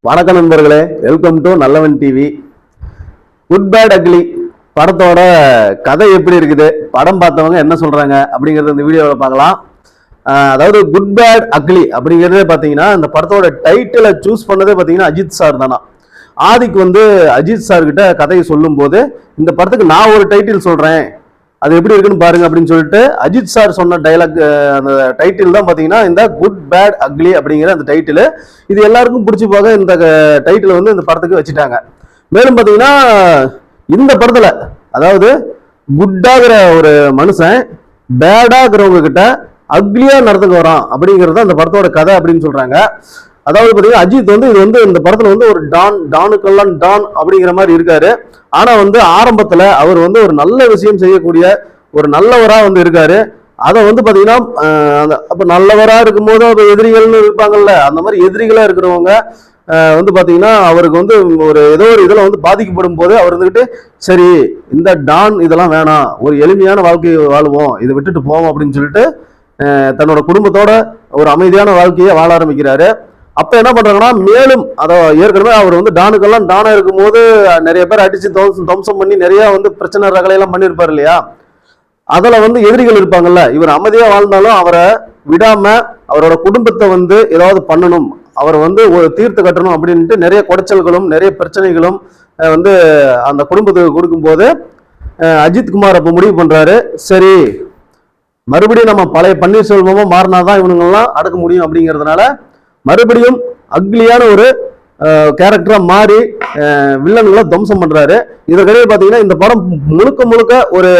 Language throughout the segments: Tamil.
வணக்கம் நண்பர்களே, வெல்கம் டு நல்லவன் டிவி. குட் பேட் அக்லி படத்தோட கதை எப்படி இருக்குது, படம் பார்த்தவங்க என்ன சொல்றாங்க அப்படிங்கறது இந்த வீடியோவில் பார்க்கலாம். அதாவது குட் பேட் அக்லி அப்படிங்கிறதே பார்த்தீங்கன்னா இந்த படத்தோட டைட்டிலை சூஸ் பண்ணதே பார்த்தீங்கன்னா அஜித் சார் தானா. ஆதிக்கு அஜித் சார் கிட்ட கதையை சொல்லும் போது இந்த படத்துக்கு நான் ஒரு டைட்டில் சொல்றேன், அது எப்படி இருக்குன்னு பாருங்க அப்படின்னு சொல்லிட்டு அஜித் சார் சொன்ன டைலாக் அந்த டைட்டில் தான் பார்த்தீங்கன்னா இந்த குட் பேட் அக்லி அப்படிங்கிற அந்த டைட்டில். இது எல்லாருக்கும் பிடிச்சி போக இந்த டைட்டில் இந்த படத்துக்கு வச்சுட்டாங்க. மேலும் பார்த்தீங்கன்னா இந்த படத்துல அதாவது குட்டாகிற ஒரு மனுஷன் பேடாகிறவங்க கிட்ட அக்லியா நடந்துக்கு வரான் அப்படிங்கிறது அந்த படத்தோட கதை அப்படின்னு சொல்றாங்க. அதாவது பார்த்தீங்கன்னா அஜித் இது இந்த படத்துல ஒரு டானுக்கெல்லாம் டான் அப்படிங்கிற மாதிரி இருக்காரு. ஆனா ஆரம்பத்துல அவர் ஒரு நல்ல விஷயம் செய்யக்கூடிய ஒரு நல்லவரா இருக்காரு. அதை பாத்தீங்கன்னா அப்ப நல்லவரா இருக்கும்போது அவர் எதிரிகள்னு இருப்பாங்கல்ல, அந்த மாதிரி எதிரிகளா இருக்கிறவங்க பாத்தீங்கன்னா அவருக்கு ஒரு ஏதோ ஒரு இதுல பாதிக்கப்படும் போது அவர் சரி இந்த டான் இதெல்லாம் வேணாம், ஒரு எளிமையான வாழ்க்கையை வாழுவோம், இதை விட்டுட்டு போவோம் அப்படின்னு சொல்லிட்டு தன்னோட குடும்பத்தோட ஒரு அமைதியான வாழ்க்கையை வாழ ஆரம்பிக்கிறாரு. அப்ப என்ன பண்றாங்கன்னா மேலும் அதை ஏற்கனவே அவர் டானுக்கெல்லாம் டானா இருக்கும் போது நிறைய பேர் அடிச்சு துவம்சம் பண்ணி நிறைய பிரச்சனை ரகலையெல்லாம் பண்ணியிருப்பாரு இல்லையா. அதுல எதிரிகள் இருப்பாங்கல்ல, இவர் அமைதியா வாழ்ந்தாலும் அவரை விடாம அவரோட குடும்பத்தை ஏதாவது பண்ணணும், அவர் ஒரு தீர்த்து கட்டணும் அப்படின்ட்டு நிறைய குடைச்சல்களும் நிறைய பிரச்சனைகளும் அந்த குடும்பத்துக்கு கொடுக்கும் போது அஜித் குமார் அப்ப முடிவு பண்றாரு, சரி மறுபடியும் நம்ம பழைய பன்னீர்செல்வமா மாறினாதான் இவனுங்கெல்லாம் அடக்க முடியும் அப்படிங்கிறதுனால மறுபடியும் அக்லியான ஒரு கேரக்டரா மாறி வில்லன்களை துவம்சம் பண்றாரு. இதற்கிடையே பாத்தீங்கன்னா இந்த படம் முழுக்க முழுக்க ஒரு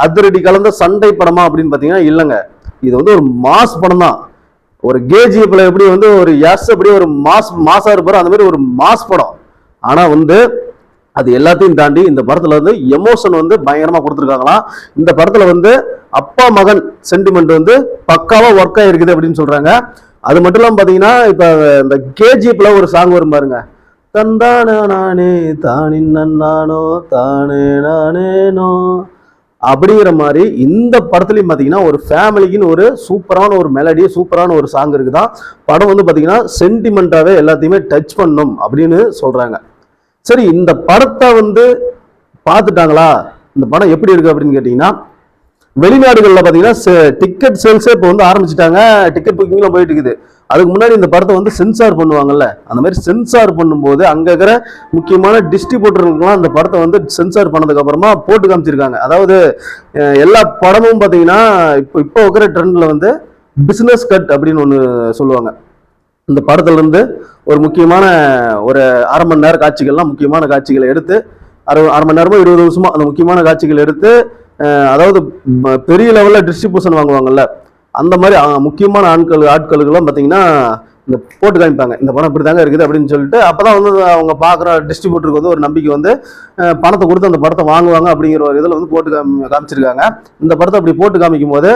அதிரடி கலந்த சண்டை படமா அப்படின்னு பாத்தீங்கன்னா இல்லைங்க. இது ஒரு மாஸ் படம் தான். ஒரு கேஜிஎப்ல எப்படி ஒரு எஸ் அப்படி ஒரு மாசா இருப்பாரு, அந்த மாதிரி ஒரு மாஸ் படம். ஆனா அது எல்லாத்தையும் தாண்டி இந்த படத்துல எமோஷன் பயங்கரமா கொடுத்துருக்காங்களாம். இந்த படத்துல அப்பா மகன் சென்டிமெண்ட் பக்காவா ஒர்க் ஆயிருக்குது அப்படின்னு சொல்றாங்க. அது மட்டும் இல்லாம பாத்தீங்கன்னா இப்ப இந்த கேஜிஎப்ல ஒரு சாங் வரும் பாருங்க, தந்தானே நானே தானின் நானோ தானே நானேனோ அப்படிங்கிற மாதிரி இந்த படத்துலயும் பாத்தீங்கன்னா ஒரு ஃபேமிலிக்குன்னு ஒரு சூப்பரான ஒரு மெலடி சூப்பரான ஒரு சாங் இருக்குதான். படம் பாத்தீங்கன்னா சென்டிமெண்டாவே எல்லாத்தையுமே டச் பண்ணும் அப்படின்னு சொல்றாங்க. சரி, இந்த படத்தை பார்த்துட்டாங்களா, இந்த படம் எப்படி இருக்கு அப்படின்னு கேட்டீங்கன்னா வெளிநாடுகளில் பார்த்தீங்கன்னா டிக்கெட் சேல்ஸே இப்போ ஆரம்பிச்சிட்டாங்க, டிக்கெட் புக்கிங்லாம் போயிட்டு இருக்குது. அதுக்கு முன்னாடி இந்த படத்தை சென்சார் பண்ணுவாங்கல்ல, அந்த மாதிரி சென்சார் பண்ணும்போது அங்கே இருக்கிற முக்கியமான டிஸ்ட்ரிபியூட்டர்களுக்கெல்லாம் அந்த படத்தை சென்சார் பண்ணதுக்கு அப்புறமா போட்டு காமிச்சிருக்காங்க. அதாவது எல்லா படமும் பார்த்தீங்கன்னா இப்போ இருக்கிற ட்ரெண்ட்ல பிஸ்னஸ் கட் அப்படின்னு ஒன்று சொல்லுவாங்க. இந்த படத்துல இருந்து ஒரு முக்கியமான ஒரு அரை மணி நேர காட்சிகள்லாம் முக்கியமான காட்சிகளை எடுத்து அரை மணி நேரமோ 20 நிமிஷமோ அந்த முக்கியமான காட்சிகள் எடுத்து அதாவது பெரிய லெவல்ல டிஸ்ட்ரிபியூஷன் வாங்குவாங்கல்ல, அந்த மாதிரி முக்கியமான ஆட்களுக்கெல்லாம் பார்த்தீங்கன்னா இந்த போட்டு காமிப்பாங்க, இந்த படம் இப்படி தாங்க இருக்குது அப்படின்னு சொல்லிட்டு. அப்பதான் அவங்க பார்க்குற டிஸ்ட்ரிபியூட்டருக்கு ஒரு நம்பிக்கை பணத்தை கொடுத்து அந்த படத்தை வாங்குவாங்க அப்படிங்கிற ஒரு இதில் போட்டு காமிச்சிருக்காங்க. இந்த படத்தை அப்படி போட்டு காமிக்கும் போது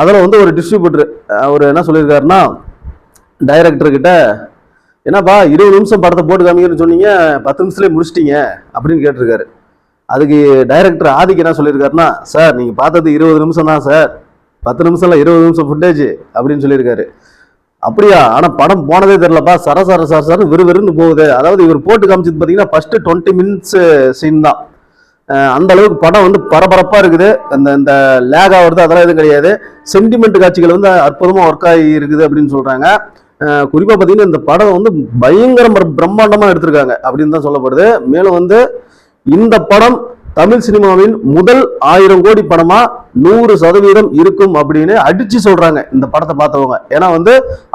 அதில் ஒரு டிஸ்ட்ரிபியூட்டர் அவர் என்ன சொல்லியிருக்காருன்னா டைரக்டர் கிட்ட, என்னப்பா 20 நிமிஷம் படத்தை போட்டு காமிக்கிறேன்னு சொன்னீங்க, 10 நிமிஷத்துலேயே முடிச்சிட்டீங்க அப்படின்னு கேட்டிருக்காரு. அதுக்கு டைரக்டர் ஆதிக்கு என்ன சொல்லியிருக்காருன்னா, சார் நீங்க பார்த்தது 20 நிமிஷம் தான் சார், 10 நிமிஷம் இல்லை 20 நிமிஷம் ஃபுட்டேஜ் அப்படின்னு சொல்லியிருக்காரு. அப்படியா, ஆனா படம் போனதே தெரியலப்பா, சர விறுவிறுன்னு போகுது. அதாவது இவர் போட்டு காமிச்சது பார்த்தீங்கன்னா ஃபர்ஸ்ட் 20 மினிட்ஸ் சீன் தான். அந்த அளவுக்கு படம் பரபரப்பா இருக்குது, இந்த லேக் ஆகுறது அதெல்லாம் எதுவும் கிடையாது. சென்டிமெண்ட் காட்சிகள் அற்புதமா ஒர்க் ஆகி இருக்குது அப்படின்னு சொல்றாங்க. குறிப்பா பார்த்தீங்கன்னா இந்த படம் பயங்கர பிரம்மாண்டமா எடுத்திருக்காங்க அப்படின்னு தான் சொல்லப்படுது. மேலும் இந்த படம் தமிழ் சினிமாவின் முதல் 1000 கோடி படமா 100% இருக்கும் அப்படின்னு அடிச்சு சொல்றாங்க இந்த படத்தை பார்த்தவங்க. ஏன்னா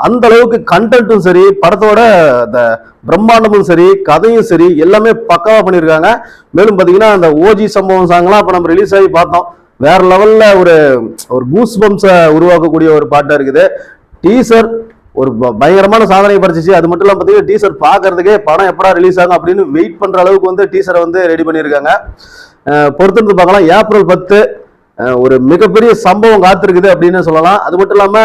அந்த அளவுக்கு கண்டென்ட்டும் சரி, படத்தோட இந்த பிரம்மாண்டமும் சரி, கதையும் சரி எல்லாமே பக்காவா பண்ணியிருக்காங்க. மேலும் பாத்தீங்கன்னா அந்த ஓஜி சம்பவம் சாங்லாம் இப்ப நம்ம ரிலீஸ் ஆகி பார்த்தோம், வேற லெவல்ல ஒரு கூஸ் பம்ப்ஸை உருவாக்கக்கூடிய ஒரு பாட்டா இருக்குது. டீசர் ஒரு பயங்கரமான சாதனை படைச்சிச்சு. அது மட்டும் இல்லாம பார்த்தீங்கன்னா டீசர் பார்க்கறதுக்கே படம் எப்படா ரிலீஸ் ஆகும் அப்படின்னு வெயிட் பண்ற அளவுக்கு டீசரை ரெடி பண்ணியிருக்காங்க. பொறுத்திருந்து பார்க்கலாம். ஏப்ரல் 10 ஒரு மிகப்பெரிய சம்பவம் காத்திருக்குது அப்படின்னு சொல்லலாம். அது மட்டும் இல்லாம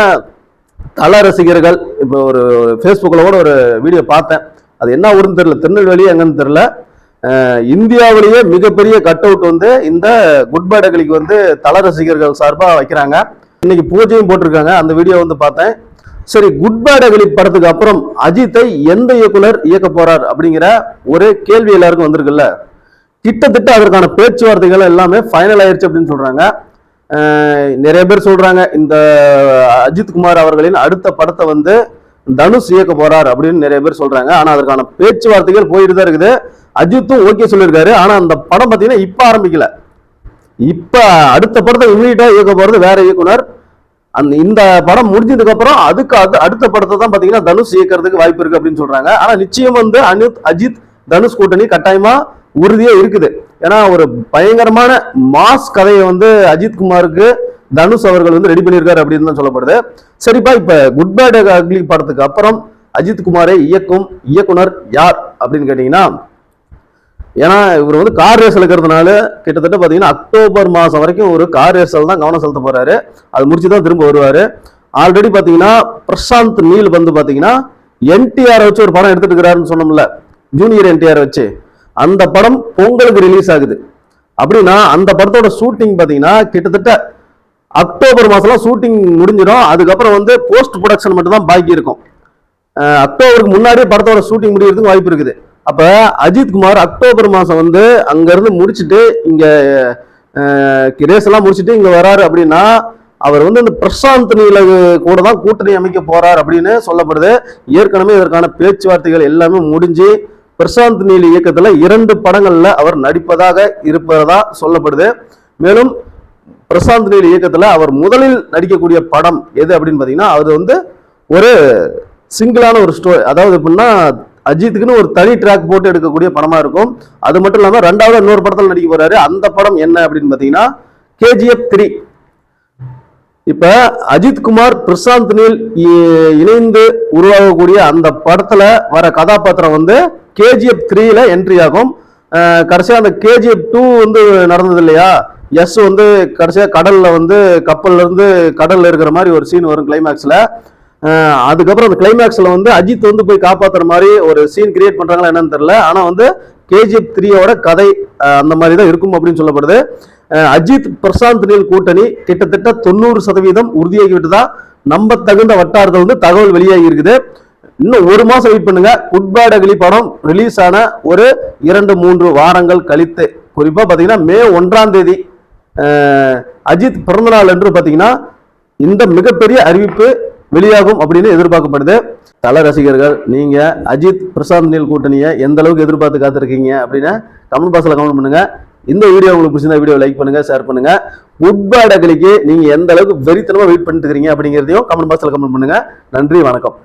தல ரசிகர்கள் இப்போ ஒரு ஃபேஸ்புக்கில் கூட ஒரு வீடியோ பார்த்தேன், அது என்ன ஊருன்னு தெரியல, திருநெல்வேலி எங்கன்னு தெரியல, இந்தியாவிலேயே மிகப்பெரிய கட் அவுட் இந்த குட் பேட் அக்லிக்கு தல ரசிகர்கள் சார்பாக வைக்கிறாங்க. இன்னைக்கு பூஜையும் போட்டிருக்காங்க. அந்த வீடியோ பார்த்தேன். சரி, குட் பேட் அக்லி படத்துக்கு அப்புறம் அஜித்தை எந்த இயக்குனர் இயக்க போறார் அப்படிங்கிற ஒரு கேள்வி எல்லாருக்கும் வந்திருக்குல்ல. கிட்டத்தட்ட அதற்கான பேச்சுவார்த்தைகள் எல்லாமே ஃபைனல் ஆயிருச்சு அப்படின்னு சொல்றாங்க. நிறைய பேர் சொல்றாங்க இந்த அஜித் குமார் அவர்களின் அடுத்த படத்தை வந்து தனுஷ் இயக்க போறார் அப்படின்னு நிறைய பேர் சொல்றாங்க. ஆனா அதற்கான பேச்சுவார்த்தைகள் போயிட்டு தான் இருக்குது. அஜித்தும் ஓகே சொல்லியிருக்காரு. ஆனா அந்த படம் பார்த்தீங்கன்னா இப்ப ஆரம்பிக்கல. இப்ப அடுத்த படத்தை இமீடியட்டா இயக்க போறது வேற இயக்குனர். இந்த படம் முடிஞ்சதுக்கு அப்புறம் அதுக்கு அடுத்த படத்தை தான் பாத்தீங்கன்னா தனுஷ் இயக்கிறதுக்கு வாய்ப்பு இருக்கு அப்படின்னு சொல்றாங்க. ஆனா நிச்சயம் வந்து அஜித் தனுஷ் கூட்டணி கட்டாயமா உறுதியா இருக்குது. ஏன்னா ஒரு பயங்கரமான மாஸ் கதையை வந்து அஜித் குமாருக்கு தனுஷ் அவர்கள் வந்து ரெடி பண்ணியிருக்காரு அப்படின்னு தான் சொல்லப்படுது. சரிப்பா, இப்ப குட் பேட் அக்லி படத்துக்கு அப்புறம் அஜித் குமாரை இயக்கும் இயக்குனர் யார் அப்படின்னு கேட்டீங்கன்னா, ஏன்னா இவர் வந்து கார் ரேஸ் இருக்கிறதுனால கிட்டத்தட்ட பாத்தீங்கன்னா அக்டோபர் மாசம் வரைக்கும் ஒரு கார் ரேஸில் தான் கவனம் செலுத்த போறாரு. அது முடிச்சுதான் திரும்ப வருவாரு. ஆல்ரெடி பாத்தீங்கன்னா பிரசாந்த் நீல் வந்து பாத்தீங்கன்னா என்டிஆர் வச்சு ஒரு படம் எடுத்துட்டு இருக்கிறாருன்னு சொன்னோம்ல, ஜூனியர் என்டிஆர் வச்சு. அந்த படம் பொங்கலுக்கு ரிலீஸ் ஆகுது. அப்படின்னா அந்த படத்தோட ஷூட்டிங் பாத்தீங்கன்னா கிட்டத்தட்ட அக்டோபர் மாசம்லாம் ஷூட்டிங் முடிஞ்சிடும். அதுக்கப்புறம் வந்து போஸ்ட் ப்ரொடக்ஷன் மட்டும் தான் பாக்கி இருக்கும். அக்டோபருக்கு முன்னாடியே படத்தோட ஷூட்டிங் முடியறதுக்கு வாய்ப்பு இருக்குது. அப்ப அஜித் குமார் அக்டோபர் மாசம் வந்து அங்க இருந்து முடிச்சுட்டு இங்க ரேஸ் எல்லாம் முடிச்சுட்டு இங்க வராரு அப்படின்னா அவர் வந்து இந்த பிரசாந்த் நீல கூட தான் கூட்டணி அமைக்க போறார் அப்படின்னு சொல்லப்படுது. ஏற்கனவே இதற்கான பேச்சுவார்த்தைகள் எல்லாமே முடிஞ்சு பிரசாந்த் நீல் இயக்கத்துல 2 படங்கள்ல அவர் நடிப்பதாக இருப்பதா சொல்லப்படுது. மேலும் பிரசாந்த் நீல் இயக்கத்துல அவர் முதலில் நடிக்கக்கூடிய படம் எது அப்படின்னு பாத்தீங்கன்னா அது வந்து ஒரு சிங்கிளான ஒரு ஸ்டோரி. அதாவது எப்படின்னா அஜித்துக்குன்னு ஒரு தனி ட்ராக் போட்டு எடுக்கக்கூடிய படமா இருக்கும். அது மட்டும் இல்லாம 2வது இன்னொரு படத்தில் நடிக்க போறாரு. அந்த படம் என்ன அப்படின்னு பாத்தீங்கன்னா KGF 3. இப்ப அஜித் குமார் பிரசாந்த் நீல் இணைந்து உருவாகக்கூடிய அந்த படத்துல வர கதாபாத்திரம் வந்து KGF 3ல என்ட்ரி ஆகும். கடைசியா அந்த KGF 2 வந்து நடந்தது இல்லையா, எஸ் வந்து கடைசியா கடல்ல வந்து கப்பல்ல இருந்து கடல்ல இருக்கிற மாதிரி ஒரு சீன் வரும் கிளைமேக்ஸ்ல. அதுக்கப்புறம் அந்த கிளைமேக்ஸ்ல வந்து அஜித் வந்து போய் காப்பாத்துற மாதிரி ஒரு சீன் கிரியேட் பண்றாங்களா என்னன்னு தெரியல. ஆனா வந்து KGF 3யோட கதை அந்த மாதிரி தான் இருக்கும் அப்படின்னு சொல்லப்படுது. அஜித் பிரசாந்த் நீல் கூட்டணி கிட்டத்தட்ட 90% உறுதியாகிவிட்டு தான் நம்ப தகுந்த வட்டாரத்தில் வந்து தகவல் வெளியாகி இருக்குது. இன்னும் 1 மாசம் வெயிட் பண்ணுங்க. குட் பேட் அக்லி படம் ரிலீஸ் ஆன ஒரு 2-3 வாரங்கள் கழித்து, குறிப்பா பாத்தீங்கன்னா மே 1ஆம் தேதி அஜித் பிறந்தநாள் என்று பாத்தீங்கன்னா இந்த மிகப்பெரிய அறிவிப்பு வெளியாகும் அப்படின்னு எதிர்பார்க்கப்படுது. தல ரசிகர்கள் நீங்க அஜித் பிரசாந்த் நீல் கூட்டணியை எந்த அளவுக்கு எதிர்பார்த்து காத்திருக்கீங்க அப்படின்னு கமெண்ட் பாக்ஸ்ல கமெண்ட் பண்ணுங்க. இந்த வீடியோ உங்களுக்கு பிடிச்சிருந்தா வீடியோ லைக் பண்ணுங்க, ஷேர் பண்ணுங்க. குட் பேட் அக்லிக்கு நீங்க எந்த அளவுக்கு வெறித்தனமா வெயிட் பண்ணிட்டு இருக்கீங்க அப்படிங்கிறதையும் கமெண்ட் பாக்ஸ்ல கமெண்ட் பண்ணுங்க. நன்றி, வணக்கம்.